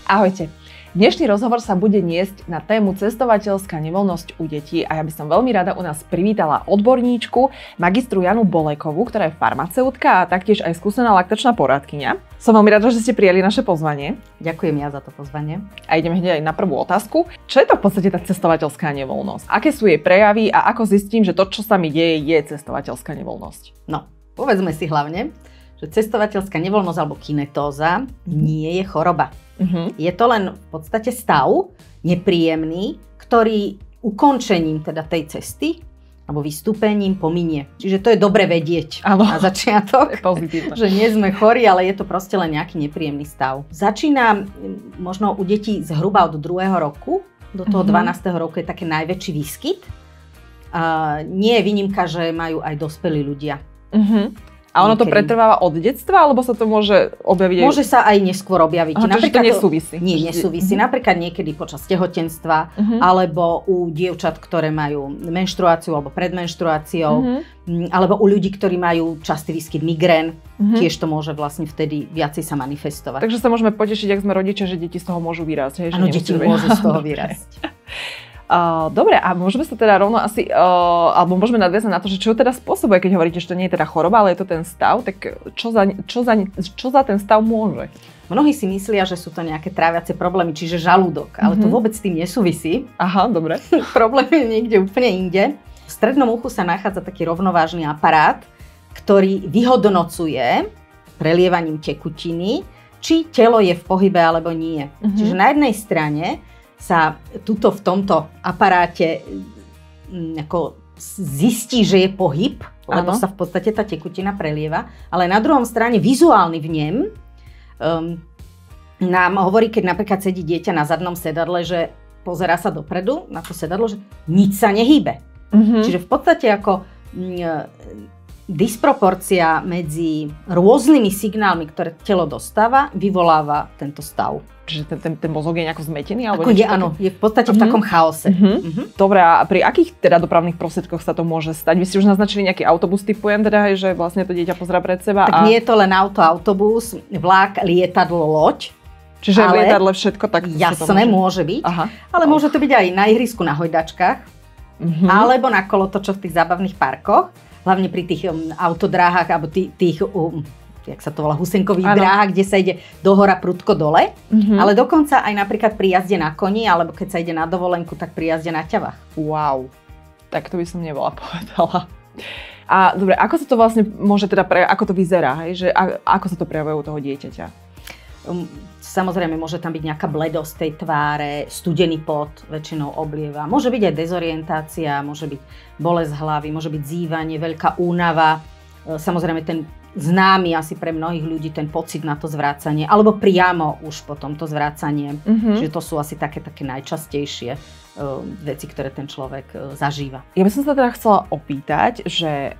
Ahojte. Dnešný rozhovor sa bude niesť na tému cestovateľská nevoľnosť u detí a ja by som veľmi rada u nás privítala odborníčku, magistru Janu Bolekovú, ktorá je farmaceutka a taktiež aj skúsená laktačná poradkyňa. Som veľmi rada, že ste prijali naše pozvanie. Ďakujem ja za to pozvanie. A ideme hneď aj na prvú otázku. Čo je to v podstate tá cestovateľská nevoľnosť? Aké sú jej prejavy a ako zistím, že to, čo sa mi deje, je cestovateľská nevoľnosť? No, povedzme si hlavne, že cestovateľská nevoľnosť alebo kinetóza nie je choroba. Je to len v podstate stav nepríjemný, ktorý ukončením teda tej cesty alebo vystúpením pominie. Čiže to je dobre vedieť na začiatok, že nie sme chorí, ale je to proste len nejaký nepríjemný stav. Začína možno u detí zhruba od 2. roku, do toho 12. roku je taký najväčší výskyt. Nie je výnimka, že majú aj dospelí ľudia. A ono to pretrváva od detstva, alebo sa to môže objaviť? Môže sa aj neskôr objaviť. Čiže to nesúvisí? Nie, nesúvisí. Napríklad niekedy počas tehotenstva, alebo u dievčat, ktoré majú menštruáciu alebo pred menštruáciou, alebo u ľudí, ktorí majú častý výskyt migrén. Tiež to môže vlastne vtedy viacej sa manifestovať. Takže sa môžeme potešiť, ak sme rodičia, že deti z toho môžu vyrásť. Áno, deti môžu z toho vyrásť. Dobre, a môžeme sa teda rovno asi, alebo môžeme nadviazať na to, že čo teda spôsobuje, keď hovoríte, že to nie je teda choroba, ale je to ten stav, tak čo za ten stav môže? Mnohí si myslia, že sú to nejaké tráviace problémy, čiže žalúdok, ale to vôbec s tým nesúvisí. Aha, dobre. Problém je niekde úplne inde. V strednom uchu sa nachádza taký rovnovážny aparát, ktorý vyhodnocuje prelievaním tekutiny, či telo je v pohybe alebo nie. Čiže na jednej strane sa tuto v tomto aparáte ako zistí, že je pohyb, lebo sa v podstate tá tekutina prelieva, ale na druhom strane vizuálny vnem nám hovorí, keď napríklad sedí dieťa na zadnom sedadle, že pozerá sa dopredu na to sedadlo, že nič sa nehýbe. Čiže v podstate ako disproporcia medzi rôznymi signálmi, ktoré telo dostáva, vyvoláva tento stav. Čiže ten mozog je nejako zmetený? Alebo áno, je v podstate v takom chaose. Dobre, a pri akých teda dopravných prostriedkoch sa to môže stať? Vy ste už naznačili nejaký autobus, typujem teda, že vlastne to dieťa pozerá pred seba. Tak nie je to len auto, autobus, vlak, lietadlo, loď. Čiže v lietadle všetko tak? Jasné, môže byť. Ale môže to byť aj na ihrisku na hojdačkách, alebo na kolotočoch v tých zábavných parkoch, hlavne pri tých autodráhach, alebo tých jak sa to volá, husenkových dráhach, kde sa ide dohora prudko dole, ale dokonca aj napríklad pri jazde na koni, alebo keď sa ide na dovolenku, tak pri jazde na ťavách. Wow, tak to by som nebola povedala. A dobre, ako sa to vlastne môže teda, ako to vyzerá, hej? Že ako sa to prejavuje u toho dieťaťa? Samozrejme, môže tam byť nejaká bledosť tej tváre, studený pot väčšinou oblieva, môže byť aj dezorientácia, môže byť bolesť hlavy, môže byť zývanie, veľká únava, samozrejme ten známy asi pre mnohých ľudí ten pocit na to zvrácanie, alebo priamo už potom to zvrácanie. Čiže to sú asi také najčastejšie veci, ktoré ten človek zažíva. Ja by som sa teda chcela opýtať, že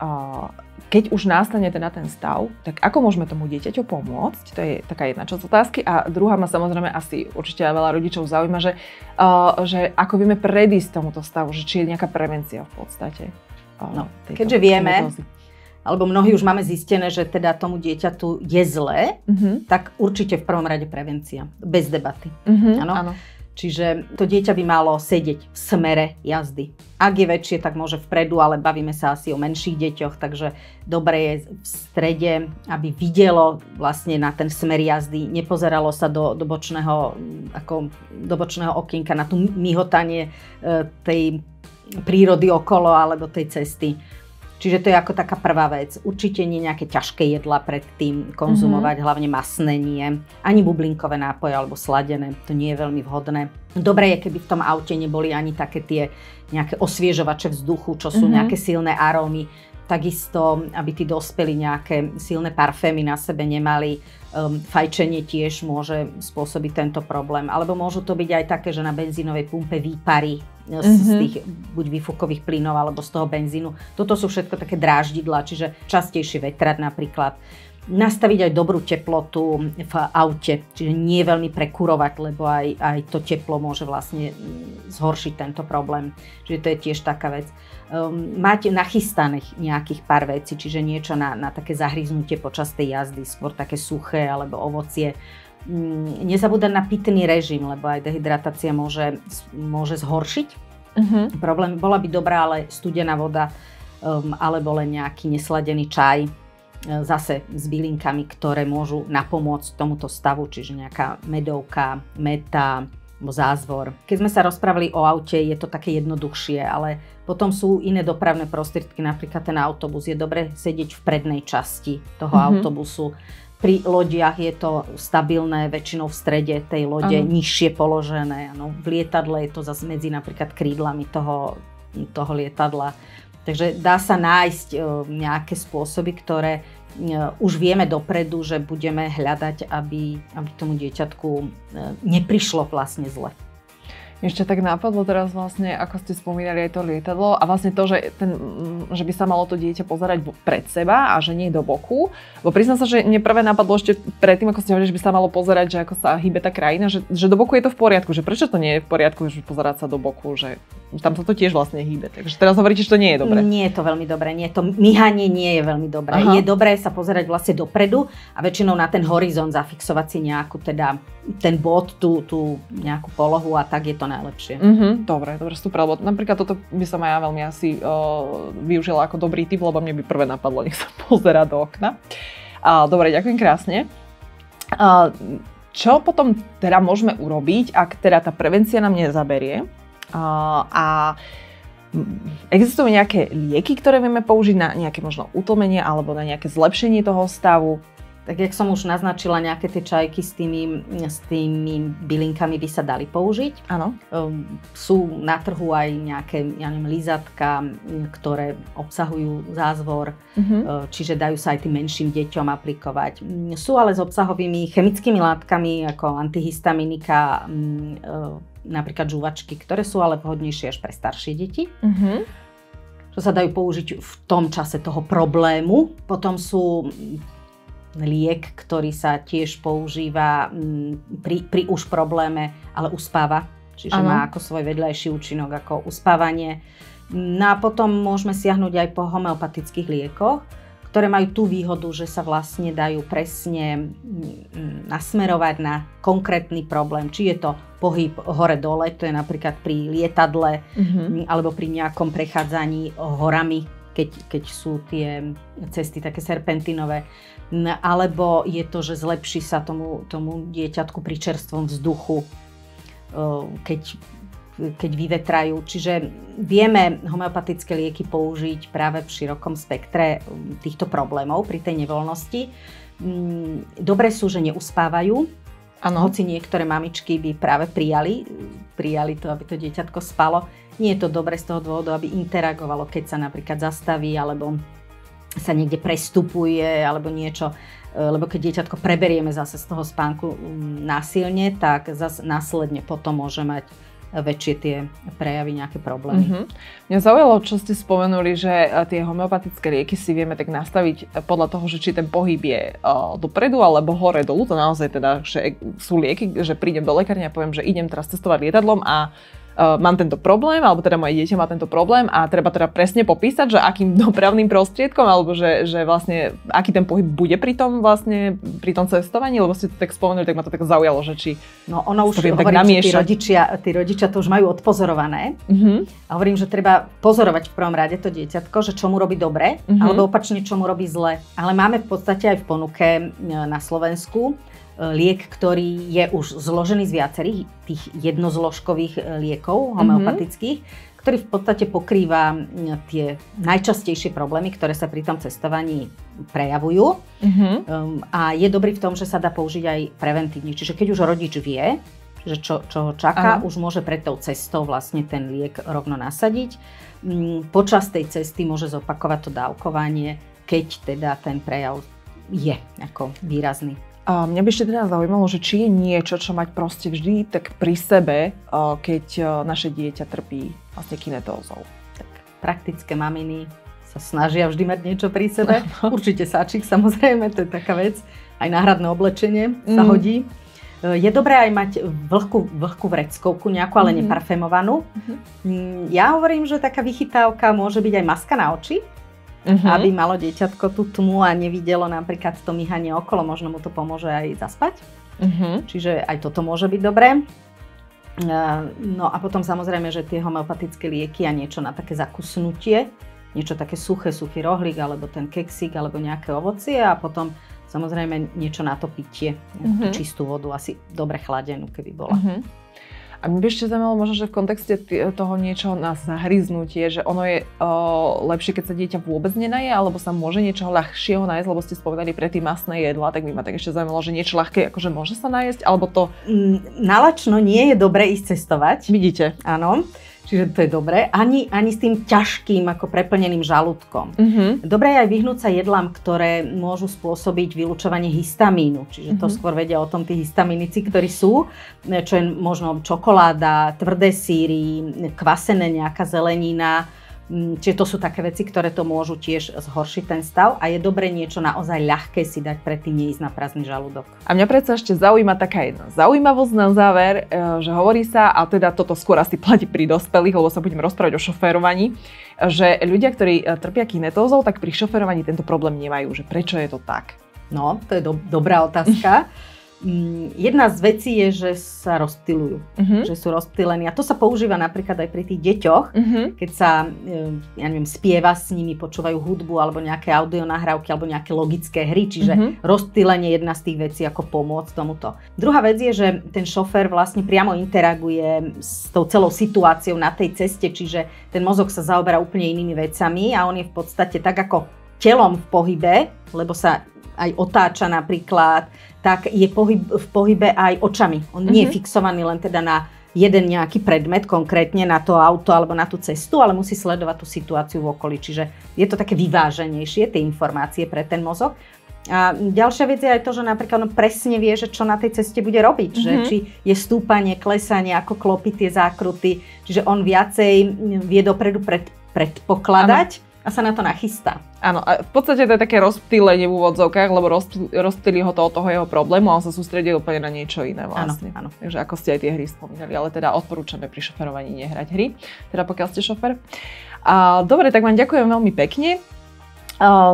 keď už nastane teda ten stav, tak ako môžeme tomu dieťaťu pomôcť? To je taká jedna časť otázky. A druhá ma samozrejme asi určite aj veľa rodičov zaujíma, že ako vieme predísť tomuto stavu, že či je nejaká prevencia v podstate. Keďže vieme, alebo mnohí už máme zistené, že teda tomu dieťaťu je zlé, tak určite v prvom rade prevencia. Bez debaty. Áno. Čiže to dieťa by malo sedieť v smere jazdy. Ak je väčšie, tak môže vpredu, ale bavíme sa asi o menších deťoch, takže dobre je v strede, aby videlo vlastne na ten smer jazdy, nepozeralo sa do bočného okienka na tú mihotanie tej prírody okolo alebo tej cesty. Čiže to je ako taká prvá vec. Určite nie nejaké ťažké jedlá predtým konzumovať, hlavne masné nie. Ani bublinkové nápoje alebo sladené, to nie je veľmi vhodné. Dobre je, keby v tom aute neboli ani také tie nejaké osviežovače vzduchu, čo sú nejaké silné arómy. Takisto, aby tí dospelí nejaké silné parfémy na sebe nemali. Fajčenie tiež môže spôsobiť tento problém. Alebo môžu to byť aj také, že na benzínovej pumpe výpary z tých buď výfukových plynov alebo z toho benzínu. Toto sú všetko také dráždidlá, čiže častejšie vetrať napríklad. Nastaviť aj dobrú teplotu v aute, čiže nie veľmi prekurovať, lebo aj to teplo môže vlastne zhoršiť tento problém. Čiže to je tiež taká vec. Mať nachystaných nejakých pár vecí, čiže niečo na také zahryznutie počas tej jazdy, skôr také suché alebo ovocie, Nezabúdať na pitný režim, lebo aj dehydratácia môže zhoršiť. Problém, bola by dobrá, ale studená voda alebo len nejaký nesladený čaj, zase s bylinkami, ktoré môžu napomôcť tomuto stavu, čiže nejaká medovka, meta, zázvor. Keď sme sa rozprávali o aute, je to také jednoduchšie, ale potom sú iné dopravné prostriedky, napríklad ten autobus. Je dobre sedieť v prednej časti toho autobusu. Pri lodiach je to stabilné, väčšinou v strede tej lode, nižšie položené. Ano. V lietadle je to zase medzi napríklad krídlami toho lietadla. Takže dá sa nájsť nejaké spôsoby, ktoré už vieme dopredu, že budeme hľadať, aby tomu dieťatku neprišlo vlastne zle. Ešte tak napadlo teraz vlastne, ako ste spomínali aj to lietadlo a vlastne to, že by sa malo to dieťa pozerať pred seba a že nie do boku. Bo priznám sa, že mne prvé napadlo ešte predtým, ako ste hovorili, že by sa malo pozerať, že ako sa hýbe tá krajina, že do boku je to v poriadku, že prečo to nie je v poriadku, že pozerať sa do boku, že tam sa to tiež vlastne hýbe. Takže teraz hovoríte, že to nie je dobré. Nie je to veľmi dobré, to myhanie nie je veľmi dobré. Je dobré sa pozerať vlastne dopredu a väčšinou na ten horizont zafixovať si nejakú teda ten bod, tú nejakú polohu a tak je to najlepšie. Dobre, super, lebo napríklad toto by som aj ja veľmi asi využila ako dobrý tip, lebo mne by prvé napadlo, nech sa pozerá do okna. Dobre, ďakujem krásne. Čo potom teda môžeme urobiť, ak teda tá prevencia nám nezaberie? A existujú nejaké lieky, ktoré vieme použiť na nejaké možno utlmenie alebo na nejaké zlepšenie toho stavu? Tak jak som už naznačila, nejaké tie čajky s tými bylinkami by sa dali použiť. Áno. Sú na trhu aj nejaké, lízatka, ktoré obsahujú zázvor, čiže dajú sa aj tým menším deťom aplikovať. Sú ale s obsahovými chemickými látkami ako antihistaminika, napríklad žuvačky, ktoré sú ale vhodnejšie až pre staršie deti. Čo sa dajú použiť v tom čase toho problému. Potom sú liek, ktorý sa tiež používa pri už probléme, ale uspáva. Čiže má ako svoj vedľajší účinok ako uspávanie. No a potom môžeme siahnuť aj po homeopatických liekoch, ktoré majú tú výhodu, že sa vlastne dajú presne nasmerovať na konkrétny problém. Či je to pohyb hore-dole, to je napríklad pri lietadle, alebo pri nejakom prechádzaní horami, keď sú tie cesty také serpentinové. Alebo je to, že zlepší sa tomu dieťatku pri čerstvom vzduchu, keď vyvetrajú. Čiže vieme homeopatické lieky použiť práve v širokom spektre týchto problémov pri tej nevoľnosti. Dobré sú, že neuspávajú. Hoci niektoré mamičky by práve prijali to, aby to dieťatko spalo. Nie je to dobre z toho dôvodu, aby interagovalo, keď sa napríklad zastaví alebo sa niekde prestupuje alebo niečo, lebo keď dieťatko preberieme zase z toho spánku násilne, tak zase následne potom môže mať väčšie tie prejavy, nejaké problémy. Mňa zaujalo, čo ste spomenuli, že tie homeopatické lieky si vieme tak nastaviť podľa toho, že či ten pohyb je dopredu alebo hore dolu. To naozaj teda, že sú lieky, že prídem do lekárne a poviem, že idem teraz cestovať lietadlom a mám tento problém, alebo teda moje dieťa má tento problém a treba teda presne popísať, že akým dopravným prostriedkom, alebo že vlastne aký ten pohyb bude pri tom cestovaní, lebo ste to tak spomenuli, tak ma to tak zaujalo, že či ono už hovorím, že tí rodičia to už majú odpozorované. A hovorím, že treba pozorovať v prvom rade to dieťatko, že čo mu robí dobre, alebo opačne, čo mu robí zle. Ale máme v podstate aj v ponuke na Slovensku liek, ktorý je už zložený z viacerých tých jednozložkových liekov homeopatických, ktorý v podstate pokrýva tie najčastejšie problémy, ktoré sa pri tom cestovaní prejavujú. A je dobrý v tom, že sa dá použiť aj preventívne. Čiže keď už rodič vie, že čo ho čaká, už môže pred tou cestou vlastne ten liek rovno nasadiť. Počas tej cesty môže zopakovať to dávkovanie, keď teda ten prejav je ako výrazný. Mňa by ešte teda zaujímalo, že či je niečo, čo mať proste vždy tak pri sebe, keď naše dieťa trpí vlastne kinetózou. Tak praktické maminy sa snažia vždy mať niečo pri sebe. Určite sáčik, samozrejme, to je taká vec. Aj náhradné oblečenie sa hodí. Je dobré aj mať vlhkú vreckovku, nejakú, ale neparfémovanú. Ja hovorím, že taká vychytávka môže byť aj maska na oči, aby malo dieťatko tú tmu a nevidelo napríklad to myhanie okolo, možno mu to pomôže aj zaspať. Čiže aj toto môže byť dobré. No a potom samozrejme, že tie homeopatické lieky a niečo na také zakusnutie, niečo také suchý rohlík, alebo ten keksík, alebo nejaké ovocie a potom samozrejme niečo na to pitie, čistú vodu, asi dobre chladenú, keby bola. A mne by ešte zaujímalo možno, že v kontexte toho niečo na zahryznutie, že ono je lepšie, keď sa dieťa vôbec nenaje, alebo sa môže niečo ľahšieho nájsť, lebo ste spovedali predtým masné jedlá, tak by ma tak ešte zaujímalo, že niečo ľahké, akože môže sa nájsť, alebo to... Nalačno nie je dobre ísť cestovať. Vidíte. Áno. Čiže to je dobré. Ani s tým ťažkým, ako preplneným žalúdkom. Dobré je aj vyhnúť sa jedlám, ktoré môžu spôsobiť vylučovanie histamínu. Čiže to skôr vedia o tom tí histaminici, ktorí sú, čo je možno čokoláda, tvrdé síry, kvasené nejaká zelenina. Čiže to sú také veci, ktoré to môžu tiež zhoršiť ten stav a je dobre niečo naozaj ľahké si dať predtým neísť na prázdny žalúdok. A mňa predsa ešte zaujíma taká jedna zaujímavosť na záver, že hovorí sa, a teda toto skôr asi platí pri dospelých, lebo sa budem rozprávať o šoférovaní, že ľudia, ktorí trpia kinetózou, tak pri šoférovaní tento problém nemajú. Že prečo je to tak? No, to je dobrá otázka. Jedna z vecí je, že sa rozptylujú, že sú rozptylení a to sa používa napríklad aj pri tých deťoch, keď sa, ja neviem, spieva s nimi, počúvajú hudbu alebo nejaké audionahrávky alebo nejaké logické hry, čiže rozptylenie je jedna z tých vecí, ako pomôcť tomuto. Druhá vec je, že ten šofér vlastne priamo interaguje s tou celou situáciou na tej ceste, čiže ten mozog sa zaoberá úplne inými vecami a on je v podstate tak ako telom v pohybe, lebo sa aj otáča napríklad, tak je v pohybe aj očami. On nie je fixovaný len teda na jeden nejaký predmet, konkrétne na to auto alebo na tú cestu, ale musí sledovať tú situáciu v okolí. Čiže je to také vyváženejšie, tie informácie pre ten mozog. A ďalšia vec je aj to, že napríklad on presne vie, že čo na tej ceste bude robiť. Že či je stúpanie, klesanie, ako klopiť tie zákruty. Čiže on viacej vie dopredu predpokladať. A sa na to nachystá. Áno, a v podstate to je také rozptýlenie v úvodzovkách, lebo rozptýli ho to od toho jeho problému a on sa sústredí úplne na niečo iné vlastne. Áno. Takže ako ste aj tie hry spomínali, ale teda odporúčame pri šoferovaní nehrať hry, teda pokiaľ ste šofer. Dobre, tak vám ďakujem veľmi pekne.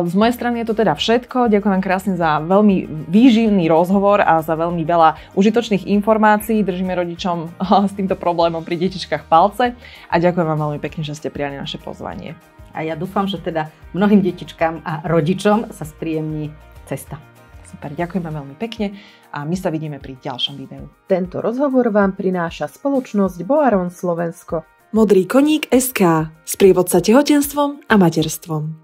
Z mojej strany je to teda všetko. Ďakujem vám krásne za veľmi výživný rozhovor a za veľmi veľa užitočných informácií. Držíme rodičom s týmto problémom pri detičkách palce a ďakujem vám veľmi pekne, že ste prijali naše pozvanie. A ja dúfam, že teda mnohým detičkám a rodičom sa spríjemní cesta. Super, ďakujem vám veľmi pekne a my sa vidíme pri ďalšom videu. Tento rozhovor vám prináša spoločnosť Boaron Slovensko. Modrý koník SK. Sprievodca tehotenstvom a materstvom.